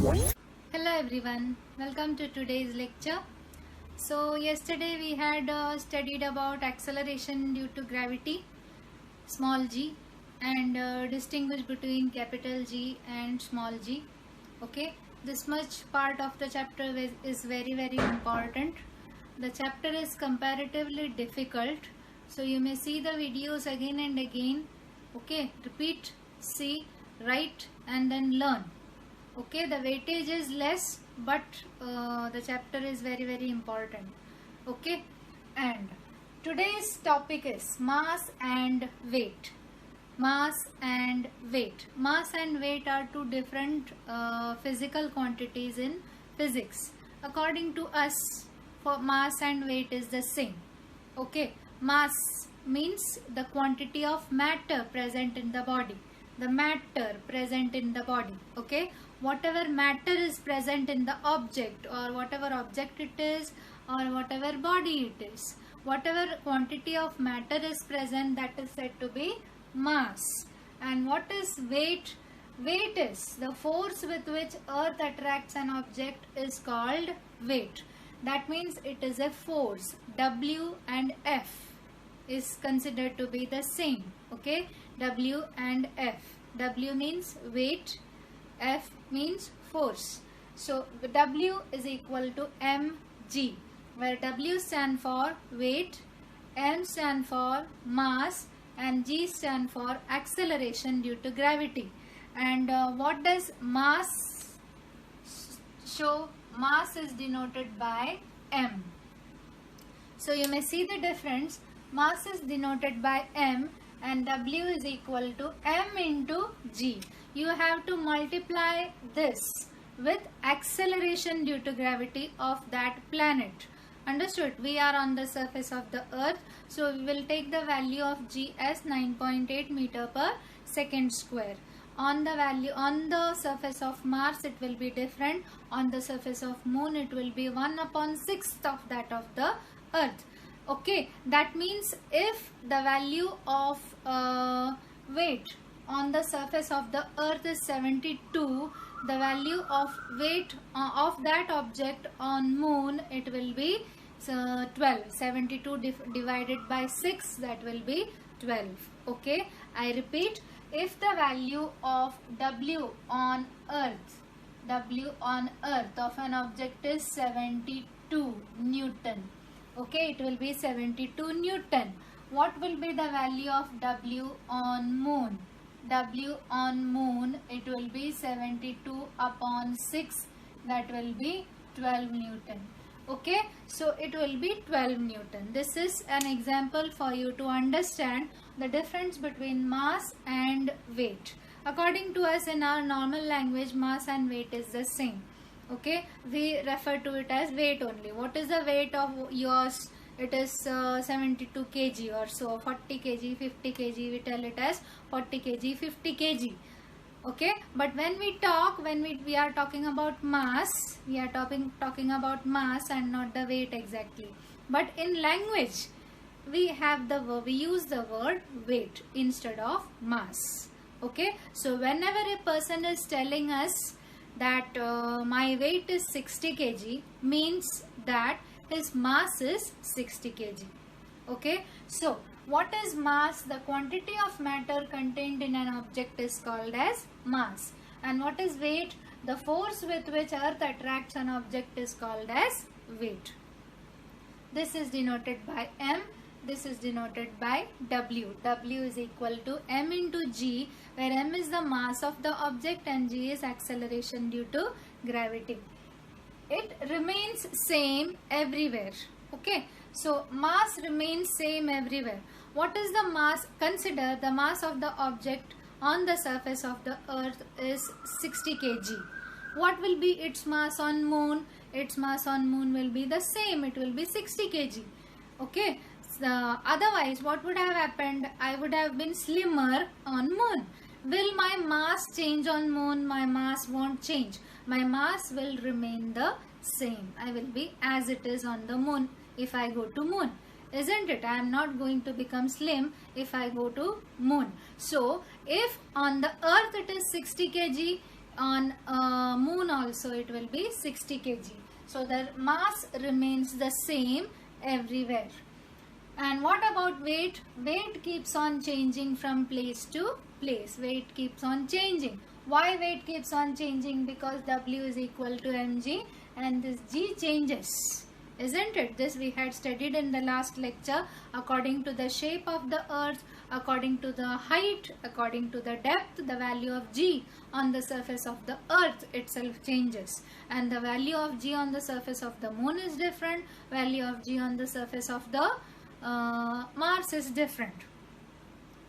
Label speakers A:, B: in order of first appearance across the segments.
A: Hello everyone, welcome to today's lecture. So yesterday we had studied about acceleration due to gravity, small g, and distinguish between capital G and small g. Okay, this much part of the chapter is very important. The chapter is comparatively difficult, so you may see the videos again and again. Okay, repeat, see, write and then learn. Okay, the weightage is less, but the chapter is very important. Okay, and today's topic is mass and weight. Mass and weight. Mass and weight are two different physical quantities in physics. According to us, for mass and weight is the same. Okay, mass means the quantity of matter present in the body. The matter present in the body. Okay, whatever matter is present in the object, or whatever object it is, or whatever body it is, whatever quantity of matter is present, that is said to be mass. And what is weight? Weight is the force with which earth attracts an object is called weight. That means it is a force. W and F is considered to be the same. Okay, W and F. W means weight, F means force. So W is equal to mg, where W stand for weight, M stand for mass, and G stand for acceleration due to gravity. And what does mass show? Mass is denoted by M. So you may see the difference. Mass is denoted by M and W is equal to M into G. You have to multiply this with acceleration due to gravity of that planet. Understood? We are on the surface of the earth, so we will take the value of G as 9.8 meter per second square. On the surface of Mars it will be different. On the surface of Moon it will be 1/6 of that of the earth. Okay, that means if the value of weight on the surface of the earth is 72, the value of weight of that object on Moon, it will be 12. 72 divided by 6, that will be 12. Okay, I repeat, if the value of W on earth of an object is 72 Newton, okay, it will be 72 Newton. What will be the value of W on Moon? W on Moon, it will be 72 upon 6, that will be 12 Newton. Okay, so it will be 12 Newton. This is an example for you to understand the difference between mass and weight. According to us, in our normal language, mass and weight is the same. Okay, we refer to it as weight only. What is the weight of yours? It is 72 kg or so, 40 kg, 50 kg, we tell it as 40 kg, 50 kg. Okay, but when we are talking about mass, we are talking about mass and not the weight exactly. But in language, we use the word weight instead of mass. Okay, so whenever a person is telling us that my weight is 60 kg, means that his mass is 60 kg. Okay, so what is mass? The quantity of matter contained in an object is called as mass. And what is weight? The force with which earth attracts an object is called as weight. This is denoted by M. This is denoted by W. W is equal to M into G, where M is the mass of the object and G is acceleration due to gravity. It remains same everywhere. Okay, so mass remains same everywhere. What is the mass? Consider the mass of the object on the surface of the earth is 60 kg. What will be its mass on Moon? Its mass on Moon will be the same. It will be 60 kg. Okay, so otherwise what would have happened? I would have been slimmer on Moon. Will my mass change on Moon? My mass won't change. My mass will remain the same. I will be as it is on the Moon if I go to Moon. isn't it? I am not going to become slim if I go to moon. So if on the earth it is 60 kg, on moon also it will be 60 kg. So the mass remains the same everywhere. And what about weight? Weight keeps on changing from place to place. Weight keeps on changing. Why weight keeps on changing? Because W is equal to mg and this g changes, isn't it? This we had studied in the last lecture. According to the shape of the earth, according to the height, according to the depth, the value of g on the surface of the earth itself changes. And the value of g on the surface of the moon is different. Value of g on the surface of the Mars is different,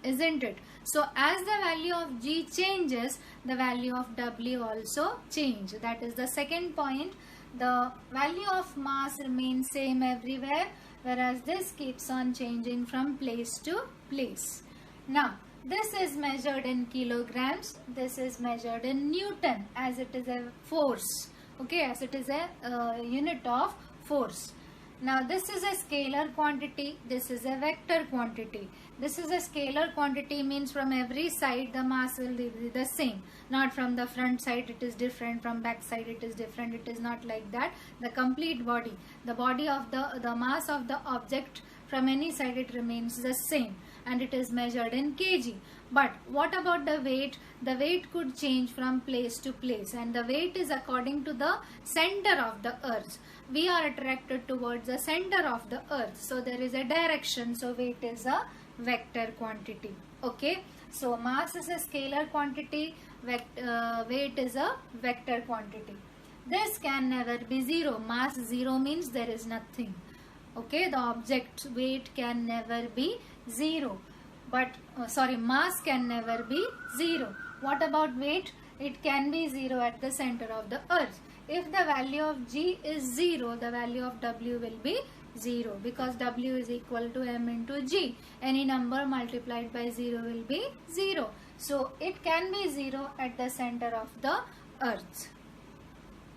A: isn't it? So as the value of g changes, the value of W also change. That is the second point. The value of mass remains same everywhere, whereas this keeps on changing from place to place. Now this is measured in kilograms, this is measured in Newton, as it is a force, okay, as it is a unit of force. Now this is a scalar quantity, this is a vector quantity. This is a scalar quantity, means from every side the mass will be the same. Not from the front side it is different, from back side it is different. It is not like that. The complete body, the body of the mass of the object, from any side it remains the same, and it is measured in kg. But what about the weight? The weight could change from place to place, and the weight is according to the center of the earth. We are attracted towards the center of the earth, so there is a direction. So weight is a vector quantity. Okay, so mass is a scalar quantity, weight is a vector quantity. This can never be zero. Mass zero means there is nothing. Okay, the object's weight can never be zero. But mass can never be zero. What about weight? It can be zero at the center of the earth. If the value of g is 0, the value of W will be 0, because W is equal to m into g. Any number multiplied by 0 will be 0. So it can be 0 at the center of the earth.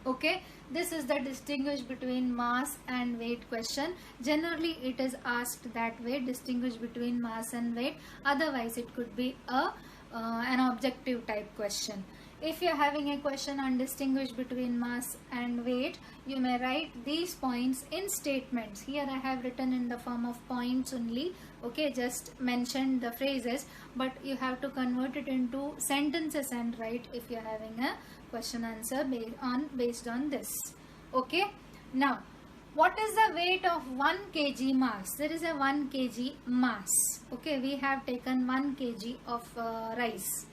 A: Okay, this is the distinguish between mass and weight question. Generally it is asked that way, distinguish between mass and weight. Otherwise it could be an objective type question. If you are having a question on distinguish between mass and weight, you may write these points in statements. Here I have written in the form of points only. Okay, just mentioned the phrases, but you have to convert it into sentences and write if you are having a question answer based on this. Okay, now what is the weight of 1 kg mass? There is a 1 kg mass. Okay, we have taken 1 kg of rice.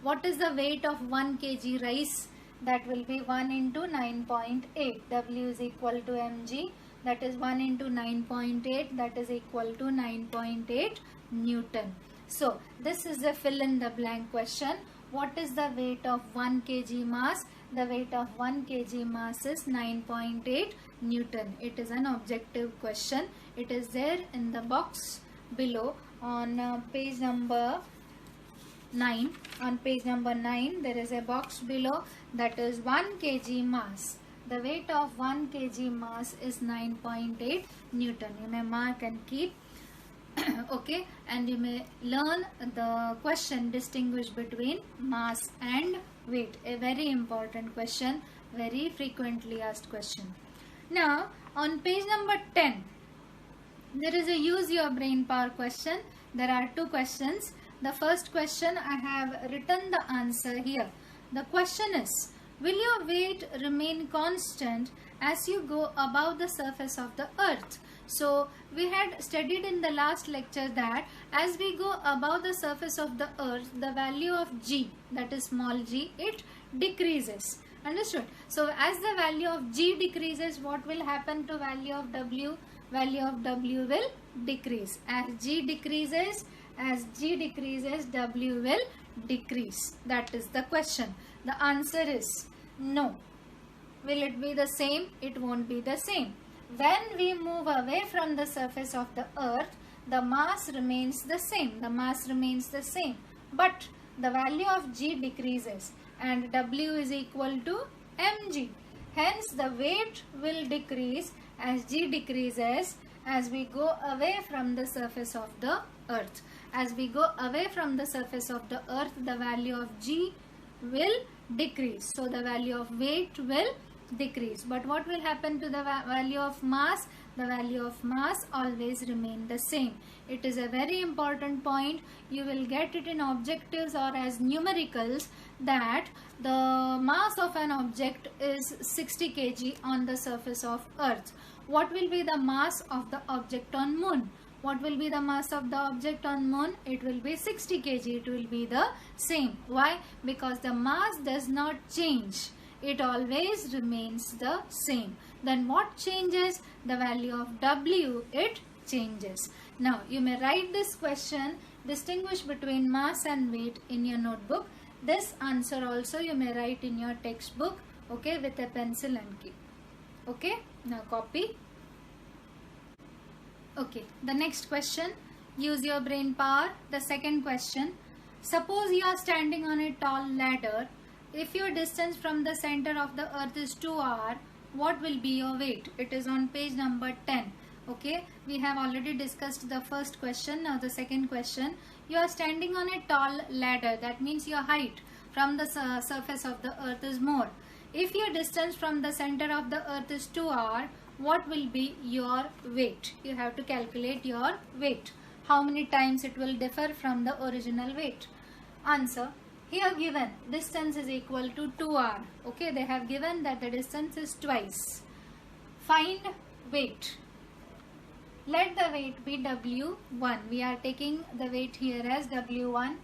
A: What is the weight of 1 kg rice? That will be 1 into 9.8. W is equal to mg. That is 1 into 9.8. That is equal to 9.8 Newton. So this is a fill in the blank question. What is the weight of 1 kg mass? The weight of 1 kg mass is 9.8 Newton. It is an objective question. It is there in the box below on page number 9. On page number 9 there is a box below, that is 1 kg mass. The weight of 1 kg mass is 9.8 Newton. You may mark and keep. Okay, and you may learn the question distinguish between mass and weight. A very important question, very frequently asked question. Now on page number 10 there is a use your brain power question. There are two questions. The first question, I have written the answer here. The question is, will your weight remain constant as you go above the surface of the earth? So we had studied in the last lecture that as we go above the surface of the earth, the value of g, that is small g, it decreases. Understood? So as the value of g decreases, what will happen to value of w? Value of w will decrease. As g decreases, W will decrease. That is the question. The answer is no. Will it be the same? It won't be the same. When we move away from the surface of the earth, the mass remains the same. The mass remains the same. But the value of g decreases and W is equal to mg. Hence the weight will decrease as g decreases as we go away from the surface of the earth. As we go away from the surface of the earth, the value of g will decrease. So the value of weight will decrease. But what will happen to the value of mass? The value of mass always remain the same. It is a very important point. You will get it in objectives or as numericals, that the mass of an object is 60 kg on the surface of Earth. What will be the mass of the object on Moon? What will be the mass of the object on Moon? It will be 60 kg. It will be the same. Why? Because the mass does not change. It always remains the same. Then what changes? The value of W, it changes. Now you may write this question, distinguish between mass and weight, in your notebook. This answer also you may write in your textbook, okay, with a pencil and key. Okay, now copy. Okay, the next question, use your brain power. The second question, suppose you are standing on a tall ladder. If your distance from the center of the earth is 2 r, what will be your weight? It is on page number 10. Okay, we have already discussed the first question. Now the second question, you are standing on a tall ladder. That means your height from the surface of the earth is more. If your distance from the center of the earth is 2 r, what will be your weight? You have to calculate your weight. How many times it will differ from the original weight? Answer. Here given distance is equal to 2 r. Okay, they have given that the distance is twice. Find weight. Let the weight be W1. We are taking the weight here as W1.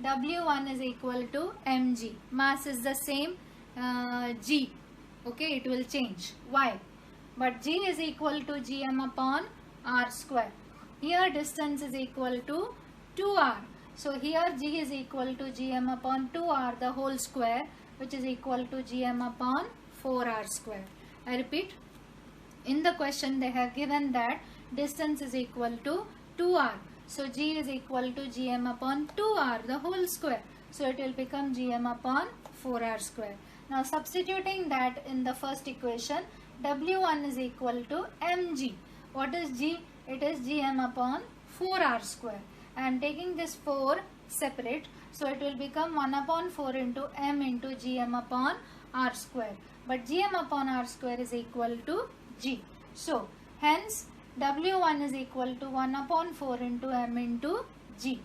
A: W1 is equal to mg. Mass is the same, g. Okay, it will change. Why? But g is equal to gm upon r square. Here distance is equal to 2r. So here g is equal to gm upon 2r the whole square, which is equal to gm upon 4r square. I repeat, in the question they have given that distance is equal to 2r. So g is equal to gm upon 2r the whole square. So it will become gm upon 4r square. Now substituting that in the first equation, W1 is equal to mg. What is g? It is gm upon 4r square. I am taking this 4 separate, so it will become 1 upon 4 into m into gm upon r square. But gm upon r square is equal to g. So hence W1 is equal to 1 upon 4 into m into g.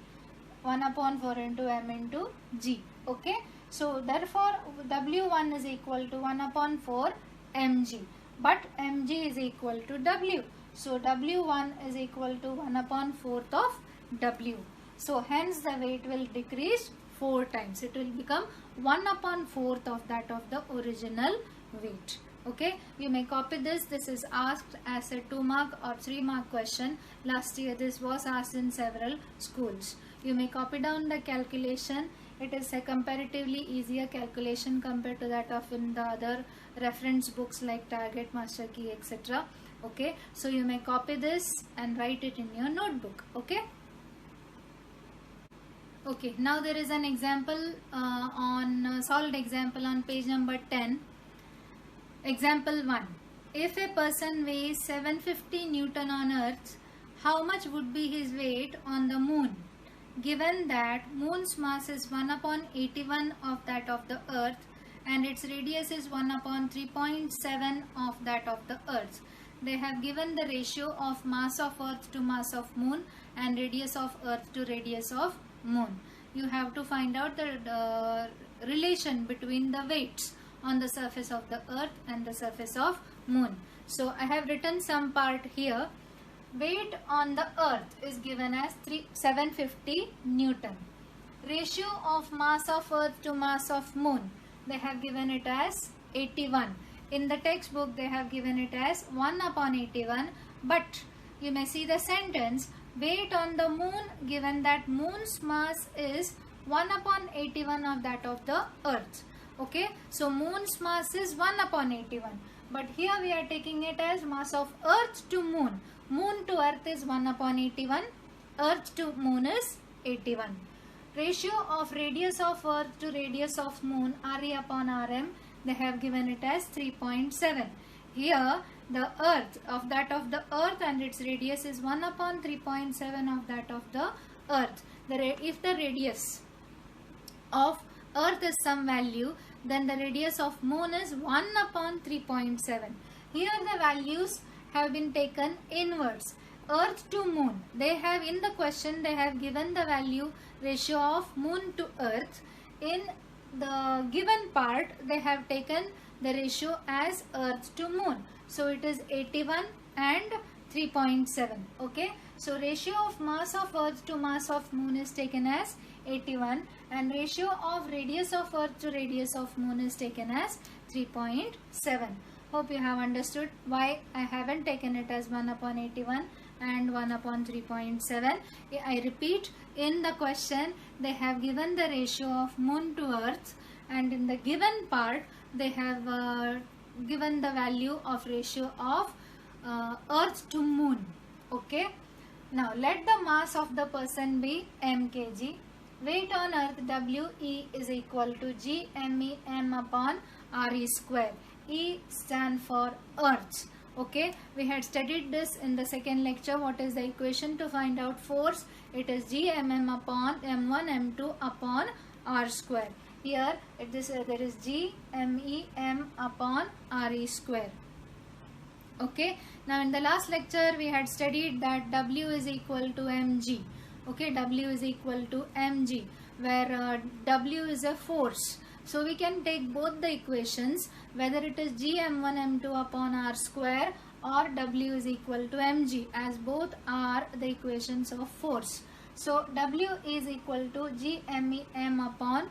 A: 1 upon 4 into m into g. Okay. So therefore W1 is equal to 1 upon 4 mg. But mg is equal to W. So W1 is equal to 1 upon 4th of W. So hence the weight will decrease 4 times. It will become 1 upon 4th of that of the original weight. Okay, you may copy this. This is asked as a 2 mark or 3 mark question. Last year this was asked in several schools. You may copy down the calculation. It is a comparatively easier calculation compared to that of in the other reference books like Target, Master Key, etc. Okay, so you may copy this and write it in your notebook. Okay. Okay, now there is an example solved example on page number 10. Example 1. If a person weighs 750 Newton on Earth, how much would be his weight on the Moon? Given that Moon's mass is 1 upon 81 of that of the Earth and its radius is 1 upon 3.7 of that of the Earth. They have given the ratio of mass of Earth to mass of Moon and radius of Earth to radius of Moon. You have to find out the relation between the weights on the surface of the Earth and the surface of Moon. So I have written some part here. Weight on the Earth is given as 750 Newton. Ratio of mass of Earth to mass of Moon, they have given it as 81. In the textbook they have given it as 1 upon 81, but you may see the sentence, weight on the Moon, given that Moon's mass is 1 upon 81 of that of the Earth. Okay, so Moon's mass is 1 upon 81, but here we are taking it as mass of Earth to Moon. Moon to Earth is 1 upon 81, Earth to Moon is 81. Ratio of radius of Earth to radius of Moon, Re upon Rm, they have given it as 3.7. Here the Earth of that of the Earth and its radius is 1 upon 3.7 of that of the Earth. If the radius of Earth is some value, then the radius of moon is 1 upon 3.7. Here the values have been taken inwards. Earth to moon, they have in the question they have given the value ratio of moon to earth. In the given part they have taken the ratio as earth to moon. So it is 81 and 3.7. Okay, so ratio of mass of earth to mass of moon is taken as 81 and ratio of radius of earth to radius of moon is taken as 3.7. Hope you have understood why I haven't taken it as 1 upon 81 and 1 upon 3.7. I repeat, in the question they have given the ratio of moon to earth, and in the given part they have given the value of ratio of earth to moon. Okay, now let the mass of the person be m kg. Weight on earth We is equal to Gme m upon Re square. E stand for earth. Okay, we had studied this in the second lecture. What is the equation to find out force? It is Gmm upon m1 m2 upon R square. Here there is Gmem upon Re square. Okay, now in the last lecture we had studied that W is equal to mg. Okay, W is equal to mg, where W is a force. So we can take both the equations, whether it is Gm1 m2 upon R square or W is equal to mg, as both are the equations of force. So W is equal to Gmem upon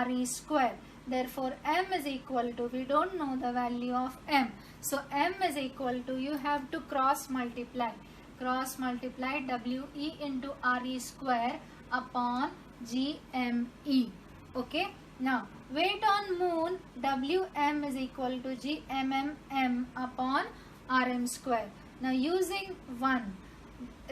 A: Re square. Therefore m is equal to, we don't know the value of m, so m is equal to, you have to cross multiply We into Re square upon Gme. Okay, now weight on moon Wm is equal to Gmm upon Rm square. Now using 1,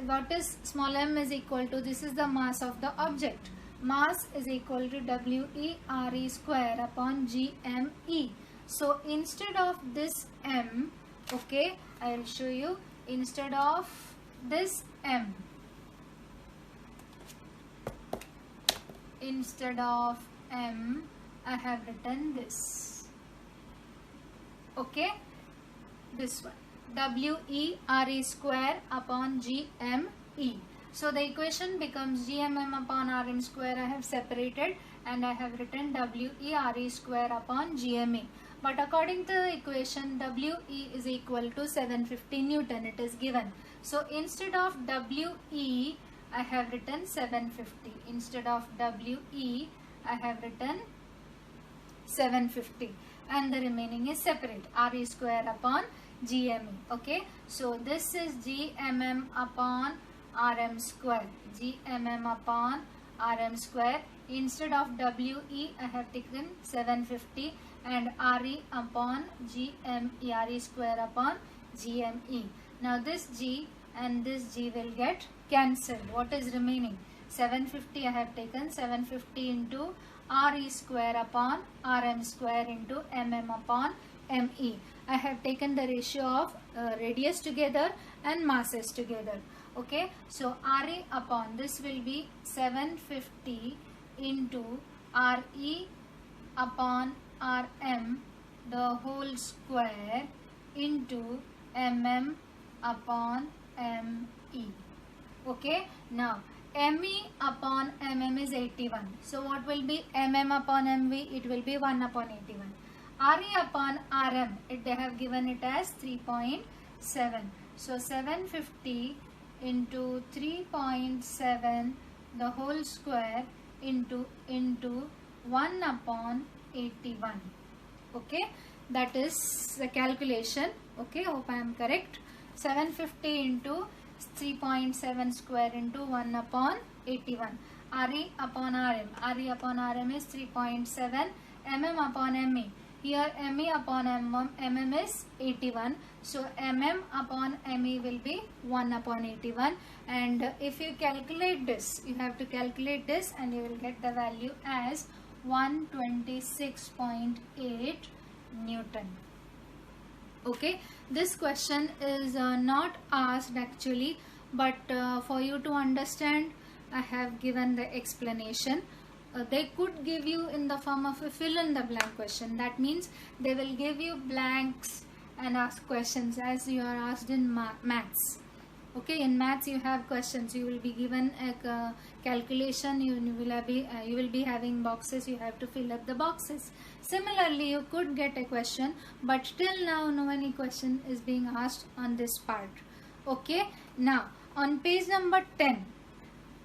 A: what is small m is equal to, this is the mass of the object. Mass is equal to We Re square upon Gme. So instead of this m, okay, I will show you, instead of this m, I have written this. Okay, this one, We Re square upon Gme. So the equation becomes Gmm upon Rm square I have separated, and I have written We Re square upon Gme. But according to the equation, We is equal to 750 Newton, it is given. So instead of We, I have written 750. Instead of We, I have written 750. And the remaining is separate, Re square upon Gme. Okay, so this is Gmm upon Rm square. Gmm upon Rm square. Instead of We, I have taken 750 and Re upon Gme, Re square upon Gme. Now this G and this G will get cancelled. What is remaining? 750 I have taken, 750 into Re square upon Rm square into mm upon me. I have taken the ratio of radius together and masses together. Okay, so Re upon, this will be 750 into Re upon Rm the whole square into mm upon me. Okay, now me upon mm is 81. So what will be mm upon mv? It will be 1 upon 81. Re upon Rm, they have given it as 3.7. So 750 into 3.7 the whole square into 1 upon 81. Okay, that is the calculation. Okay, hope I am correct. 750 into 3.7 square into 1 upon 81. Re upon Rm. Re upon Rm is 3.7. Mm upon me. Here me upon mm is 81. So mm upon me will be 1 upon 81. And if you calculate this, you have to calculate this and you will get the value as 126.8 Newton. Okay, this question is not asked actually, but for you to understand, I have given the explanation. they could give you in the form of a fill in the blank question. That means they will give you blanks and ask questions as you are asked in maths. Okay, in maths you have questions, you will be given a calculation, you will be having boxes, you have to fill up the boxes. Similarly, you could get a question, but till now no any question is being asked on this part. Okay, now on page number 10,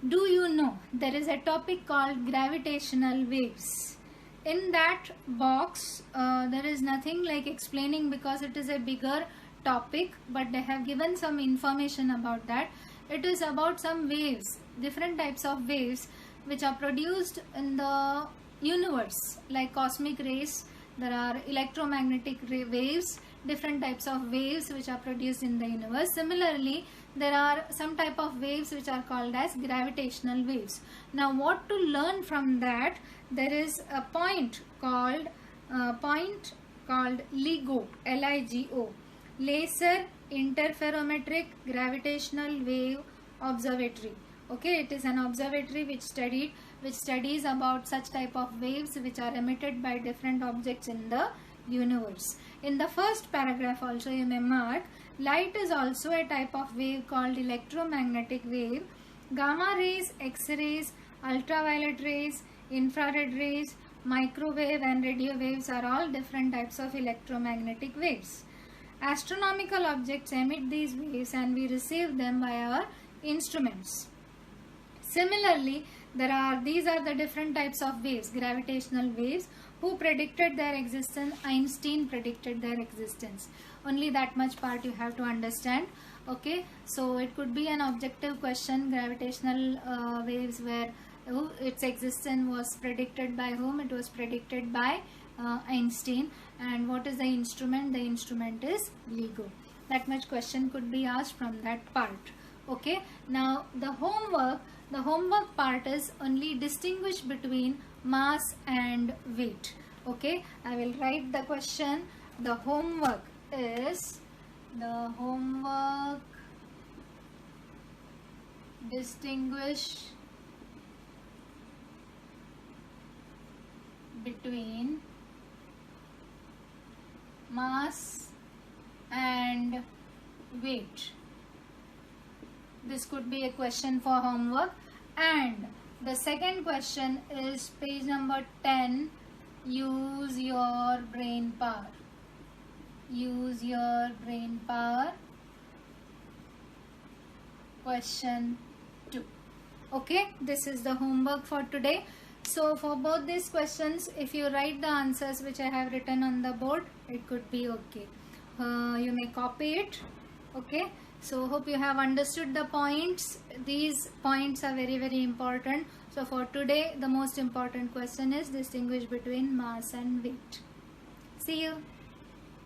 A: do you know there is a topic called gravitational waves? In that box there is nothing like explaining because it is a bigger topic, but they have given some information about that. It is about some waves, different types of waves which are produced in the universe, like cosmic rays. There are electromagnetic waves, different types of waves which are produced in the universe. Similarly, there are some type of waves which are called as gravitational waves. Now what to learn from that? There is a point called LIGO, L-I-G-O, Laser Interferometric Gravitational Wave Observatory. Okay, it is an observatory which studies about such type of waves which are emitted by different objects in the universe. In the first paragraph also you may mark, light is also a type of wave called electromagnetic wave. Gamma rays, X-rays, ultraviolet rays, infrared rays, microwave and radio waves are all different types of electromagnetic waves. Astronomical objects emit these waves and we receive them by our instruments. Similarly, these are the different types of waves, gravitational waves. Who predicted their existence? Einstein predicted their existence. Only that much part you have to understand. Okay, so it could be an objective question. Gravitational waves, where its existence was predicted by whom? It was predicted by Einstein. And what is the instrument? The instrument is LIGO. That much question could be asked from that part. Okay, now the homework part is only distinguish between mass and weight. Okay, I will write the question. The homework is distinguish between mass and weight. This could be a question for homework. And the second question is page number 10. Use your brain power. Use your brain power. Question 2. Okay, this is the homework for today. So for both these questions, if you write the answers which I have written on the board, it could be okay. You may copy it. Okay, so hope you have understood the points. These points are very, very important. So for today, the most important question is distinguish between mass and weight. See you.